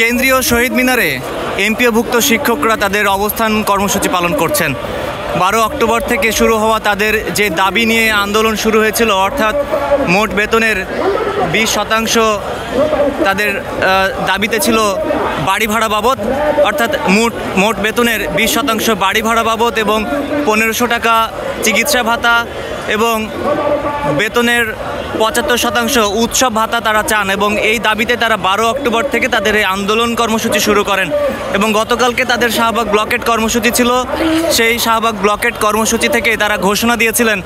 কেন্দ্রীয় শহীদ মিনারে এমপিওভুক্ত শিক্ষকরা তাদের অবস্থান কর্মসূচি পালন করছেন। 12 অক্টোবর থেকে শুরু হওয়া তাদের যে দাবি নিয়ে আন্দোলন শুরু হয়েছিল, অর্থাৎ মোট বেতনের 20% তাদের দাবিতে ছিল বাড়ি ভাড়া বাবদ, অর্থাৎ মোট বেতনের 20% বাড়ি ভাড়া বাবদ এবং 1500 টাকা চিকিৎসা ভাতা এবং বেতনের 75% উৎসব ভাতা তারা চান। এবং এই দাবিতে তারা 12 অক্টোবর থেকে তাদের এই আন্দোলন কর্মসূচি শুরু করেন এবং গতকালকে তাদের শাহবাগ ব্লকেট কর্মসূচি ছিল। সেই শাহবাগ ব্লকেট কর্মসূচি থেকে তারা ঘোষণা দিয়েছিলেন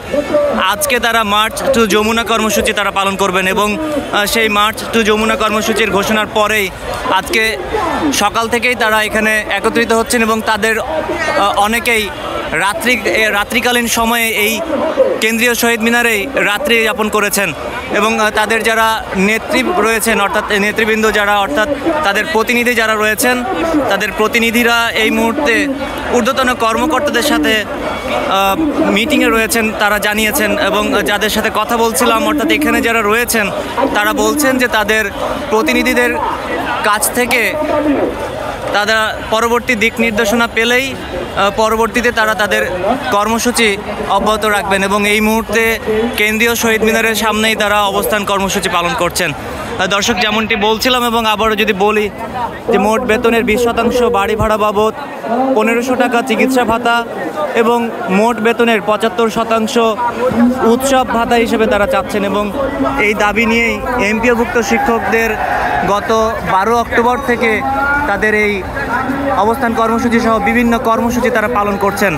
আজকে তারা মার্চ টু যমুনা কর্মসূচি তারা পালন করবেন। এবং সেই মার্চ টু যমুনা কর্মসূচির ঘোষণার পরেই আজকে সকাল থেকেই তারা এখানে একত্রিত হচ্ছেন এবং তাদের অনেকেই রাত্রিকালীন সময়ে এই কেন্দ্রীয় শহীদ মিনারেই রাত্রি যাপন করেছেন। এবং তাদের যারা নেত্রী রয়েছেন, অর্থাৎ নেতৃবৃন্দ যারা, অর্থাৎ তাদের প্রতিনিধি যারা রয়েছেন, তাদের প্রতিনিধিরা এই মুহূর্তে ঊর্ধ্বতন কর্মকর্তাদের সাথে মিটিংয়ে রয়েছেন তারা জানিয়েছেন। এবং যাদের সাথে কথা বলছিলাম, অর্থাৎ এখানে যারা রয়েছেন তারা বলছেন যে তাদের প্রতিনিধিদের কাছ থেকে তারা পরবর্তী দিক নির্দেশনা পেলেই পরবর্তীতে তারা তাদের কর্মসূচি অব্যাহত রাখবেন। এবং এই মুহূর্তে কেন্দ্রীয় শহীদ মিনারের সামনেই তারা অবস্থান কর্মসূচি পালন করছেন। দর্শক, যেমনটি বলছিলাম এবং আবারও যদি বলি যে মোট বেতনের 20% বাড়ি ভাড়া বাবদ, 1500 টাকা চিকিৎসা ভাতা এবং মোট বেতনের 75% উৎসব ভাতা হিসেবে তারা চাচ্ছেন। এবং এই দাবি নিয়েই এমপিওভুক্ত শিক্ষকদের গত 12 অক্টোবর থেকে তাদের এই অবস্থান কর্মসূচি সহ বিভিন্ন কর্মসূচি তারা পালন করছেন।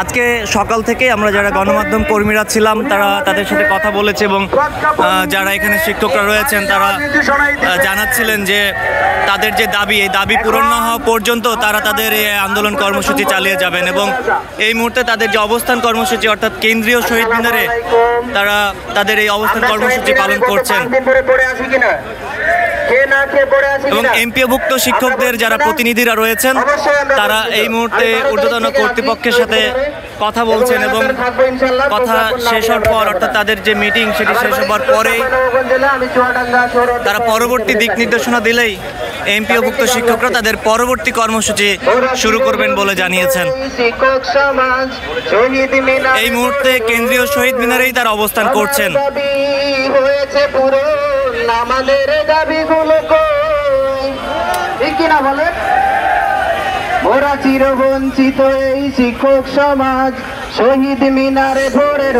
আজকে সকাল থেকে আমরা যারা গণমাধ্যম কর্মীরা ছিলাম তারা তাদের সাথে কথা বলেছে এবং যারা এখানে শিক্ষকরা রয়েছেন তারা জানাচ্ছিলেন যে তাদের যে দাবি, এই দাবি পূরণ না হওয়া পর্যন্ত তারা তাদের এই আন্দোলন কর্মসূচি চালিয়ে যাবেন। এবং এই মুহূর্তে তাদের যে অবস্থান কর্মসূচি, অর্থাৎ কেন্দ্রীয় শহীদ মিনারে তারা তাদের এই অবস্থান কর্মসূচি পালন করছেন। এবং এমপিওভুক্ত শিক্ষকদের যারা প্রতিনিধিরা রয়েছেন তারা এই মুহূর্তে ঊর্ধ্বতন কর্তৃপক্ষের সাথে কথা বলছেন এবং কথা শেষ হওয়ার পর, অর্থাৎ তাদের যে মিটিং সেটি শেষ হওয়ার পরেই তারা পরবর্তী দিক নির্দেশনা দিলেই এমপিওভুক্ত শিক্ষকরা তাদের পরবর্তী কর্মসূচি শুরু করবেন বলে জানিয়েছেন। এই মুহূর্তে কেন্দ্রীয় শহীদ মিনারেই তারা অবস্থান করছেন। আমাদের দাবিগুলো ঠিক কিনা বলেন? ওরা চিরবঞ্চিত এই শিক্ষক সমাজ শহীদ মিনারে ভরে